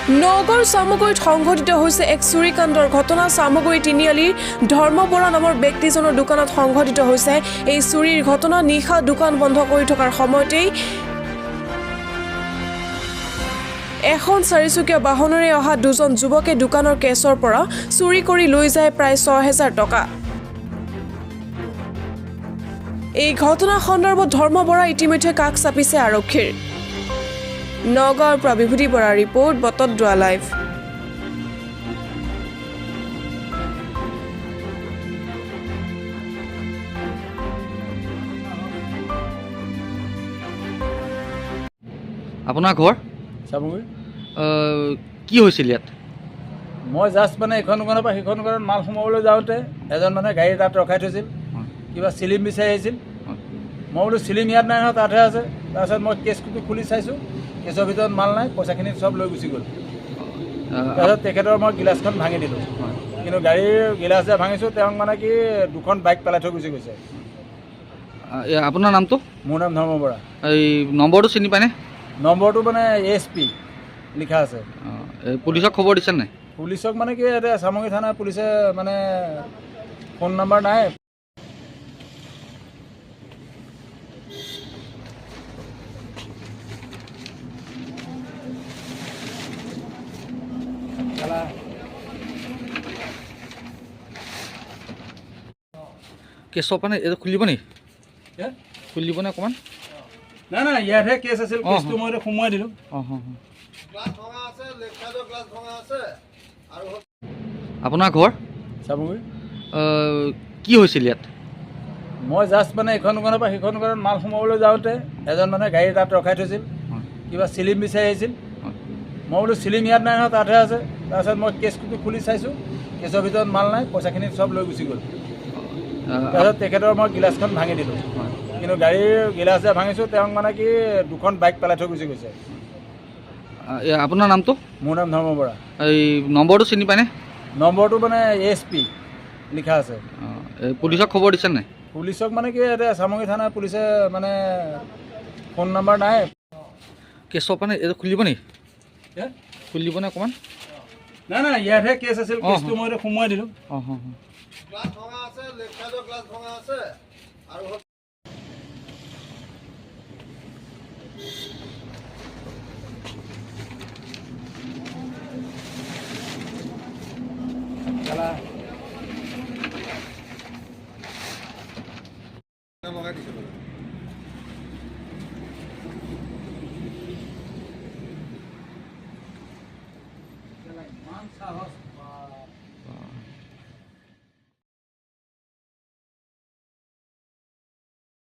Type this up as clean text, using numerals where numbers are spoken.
নগৰ চামগুৰিত সংঘটিত হৈছে এক চুৰিকাণ্ডৰ ঘটনা। চামগুৰি তিনিআলিৰ ধৰ্ম বৰা নামৰ ব্যক্তিজনৰ দোকানত সংঘটিত হৈছে এই চুৰিৰ ঘটনা। নিশা দোকান বন্ধ কৰি থকাৰ সময়তেই এখন চাৰিচকীয়া বাহনেৰে অহা দুজন যুৱকে দোকানৰ কেছৰ পৰা চুৰি কৰি লৈ যায় প্ৰায় ৬,০০০ টকা। এই ঘটনা সন্দৰ্ভত ধৰ্ম বৰা ইতিমধ্যে কাষ চাপিছে আৰক্ষীৰ। নগাঁৱৰ পৰা বিভূতি বৰাৰ ৰিপৰ্ট, বটদ্ৰৱা লাইভ। আপোনাৰ ঘৰ চামগুৰি। কি হৈছিল ইয়াত? মই জাষ্ট মানে এখন দোকানৰ পৰা সেইখন দোকানত মাল সোমাবলৈ যাওঁতে এজন মানুহে গাড়ী তাত ৰখাই থৈছিল, কিবা চিলিম বিচাৰি আহিছিল। মই বোলো চিলিম ইয়াত নাই নহয়, তাতহে আছে। তাৰপিছত মই কেছটো খুলি চাইছোঁ, কেছৰ ভিতৰত মাল নাই, পইচাখিনি চব লৈ গুচি গ'ল। তাৰপিছত তেখেতৰ মই গিলাচখন ভাঙি দিলোঁ, কিন্তু গাড়ীৰ গিলাচ যে ভাঙিছোঁ তেওঁক মানে কি দুখন বাইক পেলাই থৈ গুচি গৈছে। আপোনাৰ নামটো? মোৰ নাম ধৰ্ম বৰা। এই নম্বৰটো চিনি পায়নে? নম্বৰটো মানে ASP লিখা আছে। পুলিচক খবৰ দিছে নাই? পুলিচক মানে কি এতিয়া চামগুৰি থানাৰ পুলিচে মানে ফোন নম্বৰ নাই। কেছৰ পৰা এইটো খুলিব নেকি? খুলিবনে অকণমান? নাই নাই, ইয়াতহে কেছ আছিল, কেছটো মই সোমোৱাই দিলোঁ। আপোনাৰ ঘৰ চামগুৰি। কি হৈছিল ইয়াত? মই জাষ্ট মানে এখন দোকানৰ পৰা সেইখন দোকানত মাল সোমাবলৈ যাওঁতে এজন মানুহে গাড়ী তাত ৰখাই থৈছিল, কিবা চিলিম বিচাৰি আহিছিল। মই বোলো চিলিম ইয়াত নাই নহয়, তাতহে আছে। তাৰপিছত মই কেছটো খুলি চাইছোঁ, কেছৰ ভিতৰত মাল নাই, পইচাখিনি চব লৈ গুচি গ'ল। তাৰপিছত তেখেতৰ মই গিলাচখন ভাঙি দিলোঁ, কিন্তু গাড়ীৰ গিলাচ যে ভাঙিছোঁ তেওঁক মানে কি দুখন বাইক পেলাই থৈ গুচি গৈছে। আপোনাৰ নামটো? মোৰ নাম ধৰ্ম বৰা। এই নম্বৰটো চিনি পায়নে? নম্বৰটো মানে ASP লিখা আছে। পুলিচক খবৰ দিছে নাই? পুলিচক মানে কি এতিয়া চামগুৰি থানাৰ পুলিচে মানে ফোন নম্বৰ নাই। কেছৰ পৰা এইটো খুলিব নেকি? খুলিবনে অকণমান? নাই নাই, ইয়াতহে কেছ আছিল, কেছটো মই সোমোৱাই দিলোঁ।